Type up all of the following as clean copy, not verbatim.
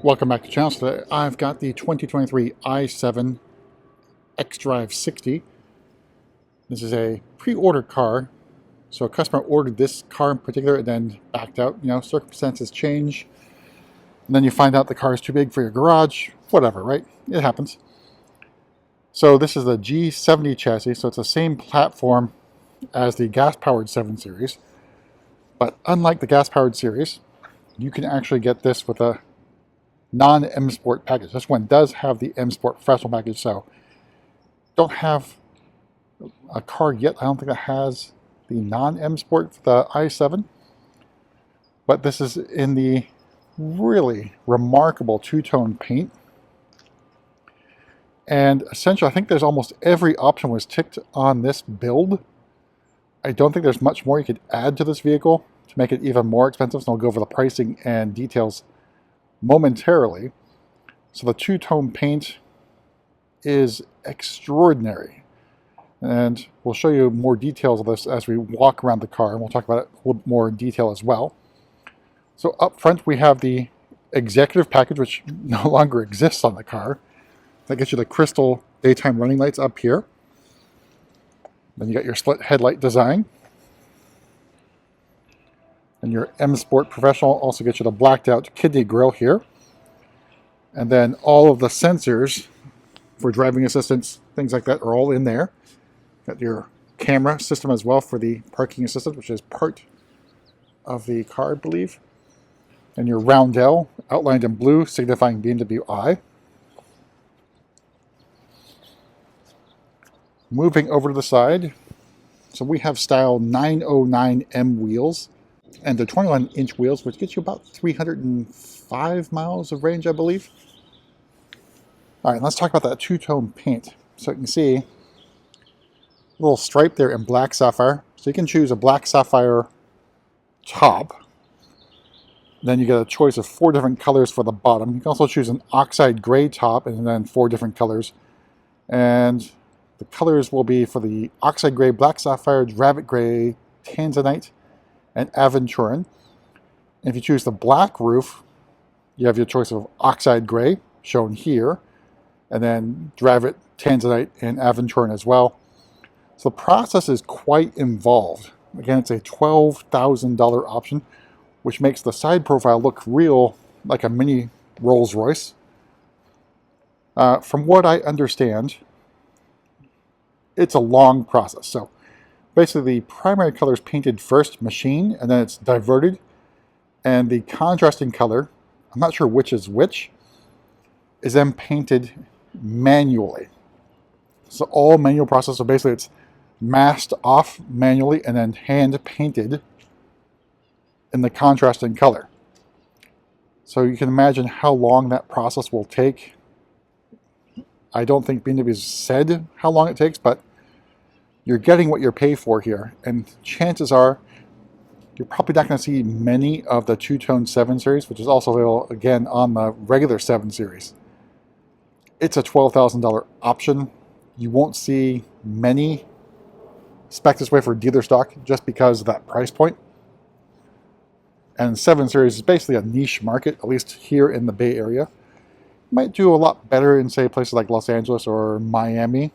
Welcome back to the channel. So today I've got the 2023 i7 xDrive60. This is a pre-order car. So a customer ordered this car in particular and then backed out. You know, circumstances change. And then you find out the car is too big for your garage. Whatever, right? It happens. So this is the G70 chassis. So it's the same platform as the gas-powered 7 Series. But unlike the gas-powered series, you can actually get this with a non-M Sport package. This one does have the M Sport Professional package, so don't have a car yet. I don't think that has the non-M Sport for the i7, but this is in the really remarkable two-tone paint. And essentially, I think there's almost every option was ticked on this build. I don't think there's much more you could add to this vehicle to make it even more expensive, so I'll go over the pricing and details momentarily. So the two-tone paint is extraordinary, and we'll show you more details of this as we walk around the car, and we'll talk about it a little bit more in detail as well. So up front we have the executive package, which no longer exists on the car. That gets you the crystal daytime running lights up here. Then you got your split headlight design. And your M Sport Professional also gets you the blacked out kidney grille here. And then all of the sensors for driving assistance, things like that, are all in there. Got your camera system as well for the parking assistant, which is part of the car, I believe. And your roundel outlined in blue, signifying BMW I. Moving over to the side, so we have style 909M wheels. And they're 21-inch wheels, which gets you about 305 miles of range, I believe. All right, let's talk about that two-tone paint. So you can see a little stripe there in black sapphire. So you can choose a black sapphire top. Then you get a choice of 4 different colors for the bottom. You can also choose an oxide gray top and then 4 different colors. And the colors will be for the oxide gray, black sapphire, rabbit gray, tanzanite, and aventurin. And if you choose the black roof, you have your choice of oxide gray, shown here, and then Dravit, tanzanite, and aventurin as well. So the process is quite involved. Again, it's a $12,000 option, which makes the side profile look real like a mini Rolls Royce. From what I understand, it's a long process. So basically, the primary color is painted first, machine, and then it's diverted. And the contrasting color, I'm not sure which is which, is then painted manually. So all manual process, so basically it's masked off manually and then hand painted in the contrasting color. So you can imagine how long that process will take. I don't think BMW has said how long it takes, but you're getting what you're paid for here, and chances are you're probably not going to see many of the two-tone 7 Series, which is also available again on the regular 7 Series. It's a $12,000 option. You won't see many spec this way for dealer stock just because of that price point. And 7 Series is basically a niche market, at least here in the Bay Area. Might do a lot better in, say, places like Los Angeles or Miami,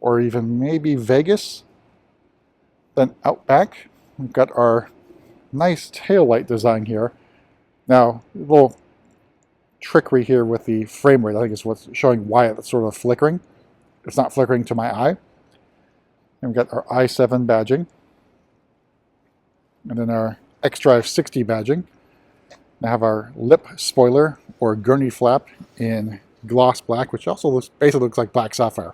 or even maybe Vegas. Then out back, we've got our nice taillight design here. Now, a little trickery here with the frame rate, I think is what's showing why it's sort of flickering. It's not flickering to my eye. And we've got our i7 badging. And then our xDrive60 badging. I have our lip spoiler or gurney flap in gloss black, which also basically looks like black sapphire.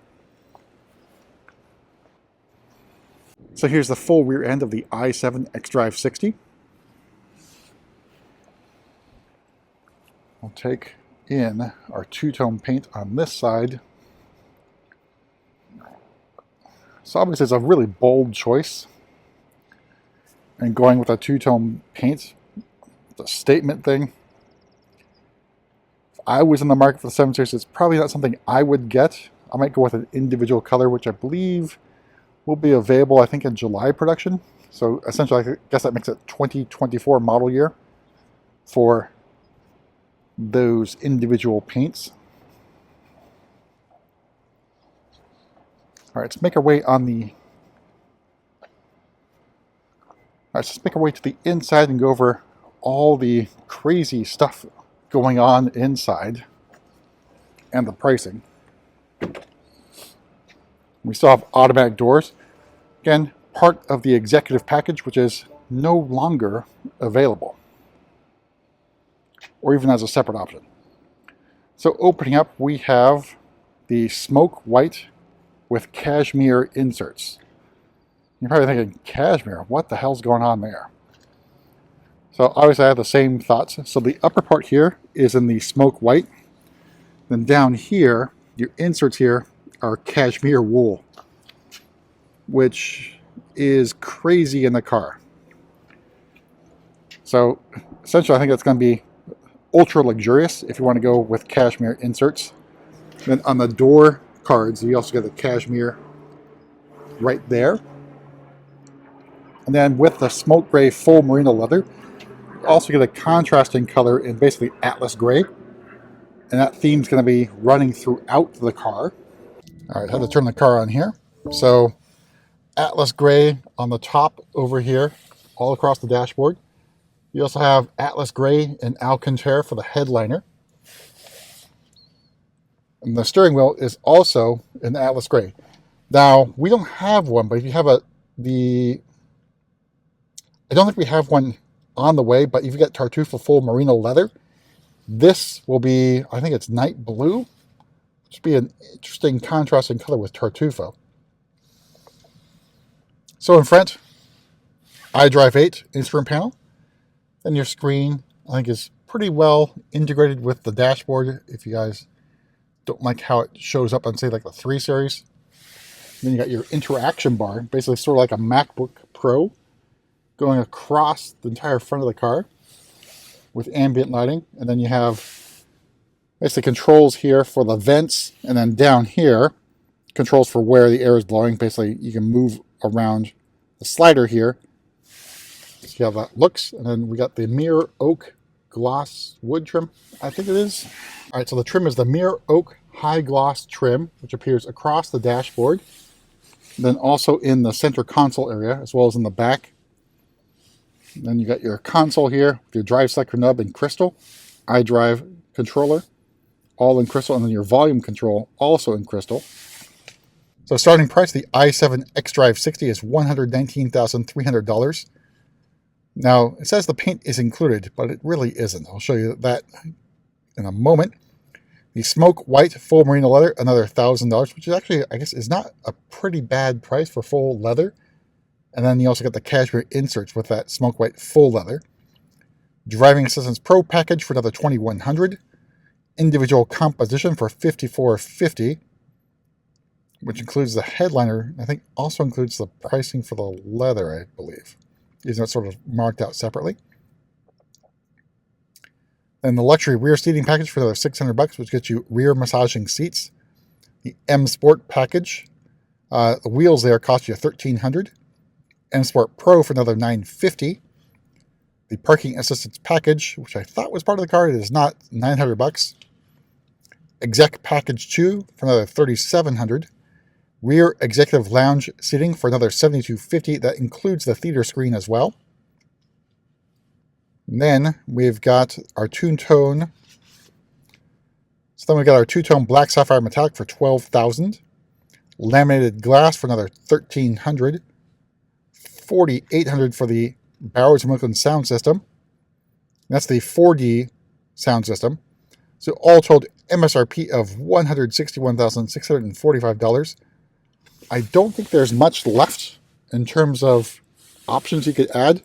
So here's the full rear end of the i7 xDrive60. We'll take in our two-tone paint on this side. So obviously it's a really bold choice. And going with a two-tone paint, it's a statement thing. If I was in the market for the 7 Series, it's probably not something I would get. I might go with an individual color, which I believe will be available, I think, in July production. So essentially, I guess that makes it 2024 model year for those individual paints. All right, let's make our way on the. All right, so let's make our way to the inside and go over all the crazy stuff going on inside and the pricing. We still have automatic doors. Again, part of the executive package, which is no longer available, or even as a separate option. So opening up, we have the smoke white with cashmere inserts. You're probably thinking, cashmere, what the hell's going on there? So obviously I have the same thoughts. So the upper part here is in the smoke white. Then down here, your inserts here are cashmere wool, which is crazy in the car. So essentially I think that's going to be ultra luxurious if you want to go with cashmere inserts. Then on the door cards, you also get the cashmere right there. And then with the smoke gray full merino leather, you also get a contrasting color in basically Atlas gray. And that theme's going to be running throughout the car. All right, I had to turn the car on here. So Atlas gray on the top over here, all across the dashboard. You also have Atlas gray and Alcantara for the headliner. And the steering wheel is also in Atlas gray. Now, we don't have one, but if you have I don't think we have one on the way, but if you get Tartuffe full merino leather, this will be, I think it's night blue, which would be an interesting contrasting color with Tartuffe. So in front, xDrive60 instrument panel. And your screen, I think, is pretty well integrated with the dashboard. If you guys don't like how it shows up on, say, like the 3 Series. And then you got your interaction bar, basically sort of like a MacBook Pro, going across the entire front of the car with ambient lighting. And then you have basically controls here for the vents, and then down here, controls for where the air is blowing. Basically, you can move around the slider here. See how that looks. And then we got the mirror oak gloss wood trim, I think it is. All right, so the trim is the mirror oak high gloss trim, which appears across the dashboard, then also in the center console area, as well as in the back. And then you got your console here, your drive selector nub in crystal, iDrive controller, all in crystal, and then your volume control, also in crystal. So starting price, the i7 xDrive60 is $119,300. Now, it says the paint is included, but it really isn't. I'll show you that in a moment. The smoke white full merino leather, another $1,000, which is actually, I guess, is not a pretty bad price for full leather. And then you also got the cashmere inserts with that smoke white full leather. Driving Assistance Pro package for another $2,100. Individual composition for $5,450, which includes the headliner. I think also includes the pricing for the leather, I believe. These are sort of marked out separately. Then the luxury rear seating package for another $600, which gets you rear massaging seats. The M Sport package, the wheels there cost you $1,300. M Sport Pro for another $950. The parking assistance package, which I thought was part of the car, it is not, $900. Exec package 2 for another $3,700. Rear executive lounge seating for another $7,250. That includes the theater screen as well. And then we've got our two-tone. So then we got our two-tone black sapphire metallic for $12,000. Laminated glass for another $1,300. $4,800 for the Bowers & Wilkins sound system. That's the 4D sound system. So all told, MSRP of $161,645. I don't think there's much left in terms of options you could add.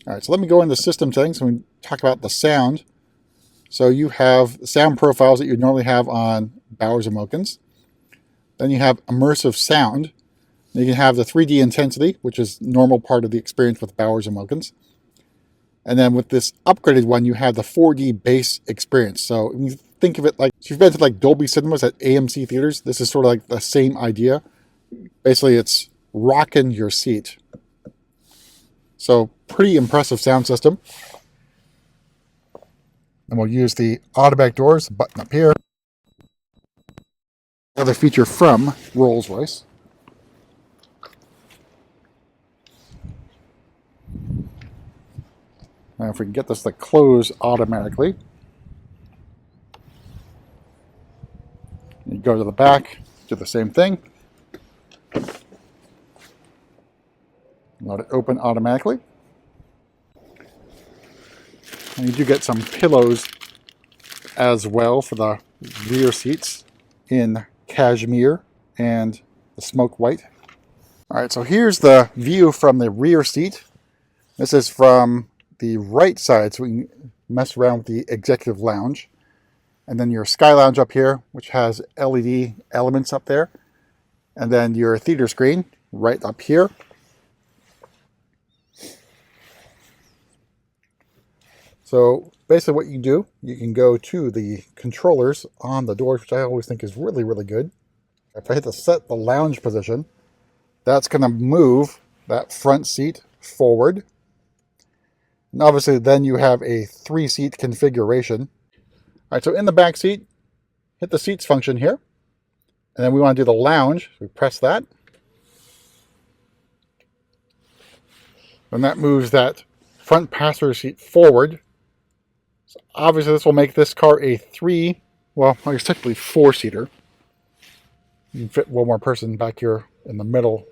All right, so let me go into system settings and we talk about the sound. So you have sound profiles that you normally have on Bowers & Wilkins. Then you have immersive sound. You can have the 3D intensity, which is normal part of the experience with Bowers & Wilkins. And then with this upgraded one, you have the 4D bass experience. So when you think of it like, if you've been to like Dolby Cinemas at AMC theaters, this is sort of like the same idea. Basically, it's rocking your seat. So pretty impressive sound system. And we'll use the automatic doors button up here. Another feature from Rolls-Royce. Now if we can get this to close automatically. You go to the back, do the same thing. Let it open automatically. And you do get some pillows as well for the rear seats in cashmere and the smoke white. Alright, so here's the view from the rear seat. This is from the right side, so we can mess around with the executive lounge. And then your Sky Lounge up here, which has LED elements up there. And then your theater screen right up here. So basically what you do, you can go to the controllers on the doors, which I always think is really, really good. If I hit the set the lounge position, that's going to move that front seat forward. And obviously then you have a 3-seat configuration. All right, so in the back seat, hit the seats function here. And then we want to do the lounge. So we press that. And that moves that front passenger seat forward. So obviously this will make this car a 3, well, I guess technically 4-seater. You can fit one more person back here in the middle.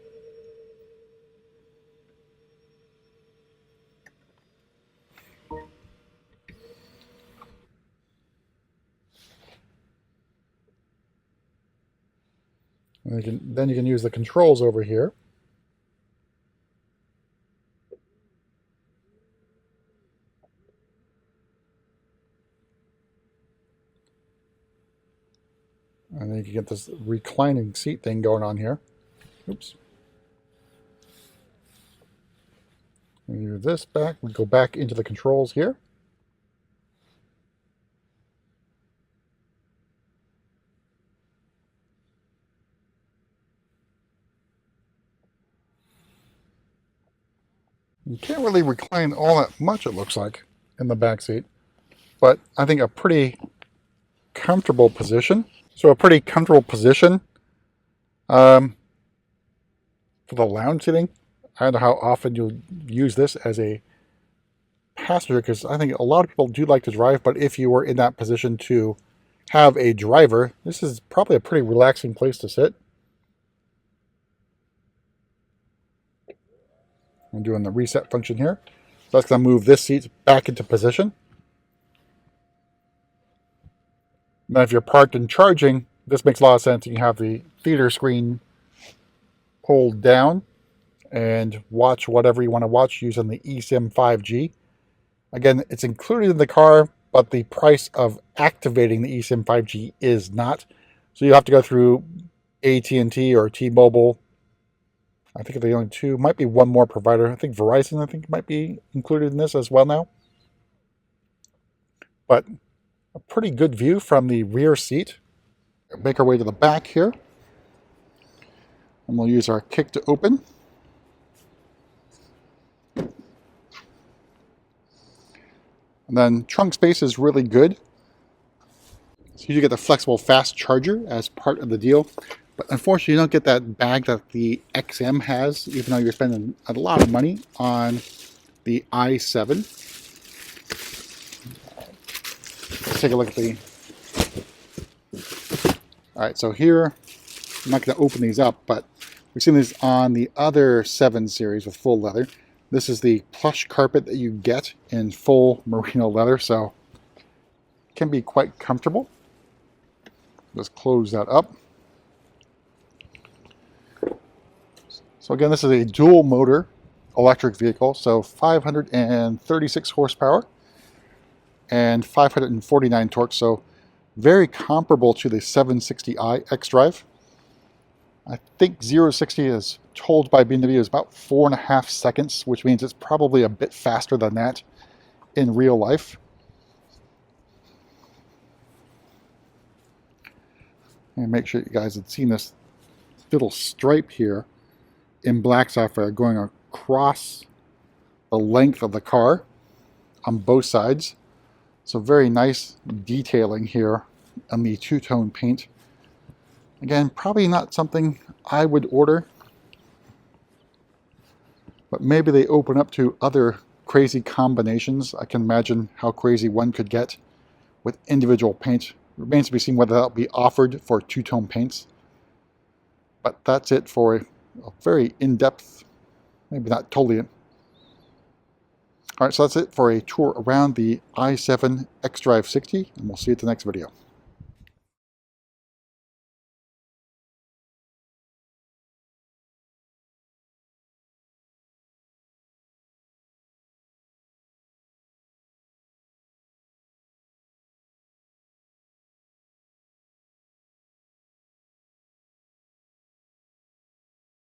And then you can use the controls over here. And then you can get this reclining seat thing going on here. Oops. We do this back. We go back into the controls here. You can't really recline all that much, it looks like, in the back seat. But I think a pretty comfortable position. So a pretty comfortable position for the lounge seating. I don't know how often you'll use this as a passenger, because I think a lot of people do like to drive, but if you were in that position to have a driver, this is probably a pretty relaxing place to sit. I'm doing the reset function here. So that's going to move this seat back into position. Now if you're parked and charging, this makes a lot of sense. You can have the theater screen pulled down and watch whatever you want to watch using the eSIM 5G. Again, it's included in the car, but the price of activating the eSIM 5G is not. So you have to go through AT&T or T-Mobile. I think the only two, might be one more provider. I think Verizon, might be included in this as well now. But a pretty good view from the rear seat. Make our way to the back here. And we'll use our kick to open. And then trunk space is really good. So you get the flexible fast charger as part of the deal. But unfortunately, you don't get that bag that the XM has, even though you're spending a lot of money on the i7. Let's take a look at the... Alright, so here, I'm not going to open these up, but we've seen these on the other 7 series with full leather. This is the plush carpet that you get in full merino leather, so it can be quite comfortable. Let's close that up. So again, this is a dual motor electric vehicle, so 536 horsepower and 549 torque, so very comparable to the 760i xDrive. I think 0 to 60 is told by BMW is about 4.5 seconds, which means it's probably a bit faster than that in real life. And make sure you guys had seen this little stripe here in black sapphire going across the length of the car on both sides. So very nice detailing here on the two-tone paint. Again, probably not something I would order, but maybe they open up to other crazy combinations. I can imagine how crazy one could get with individual paint. Remains to be seen whether that'll be offered for two-tone paints. But that's it for a very in-depth, maybe not totally. All right, so that's it for a tour around the i7 xDrive60, and we'll see you at the next video.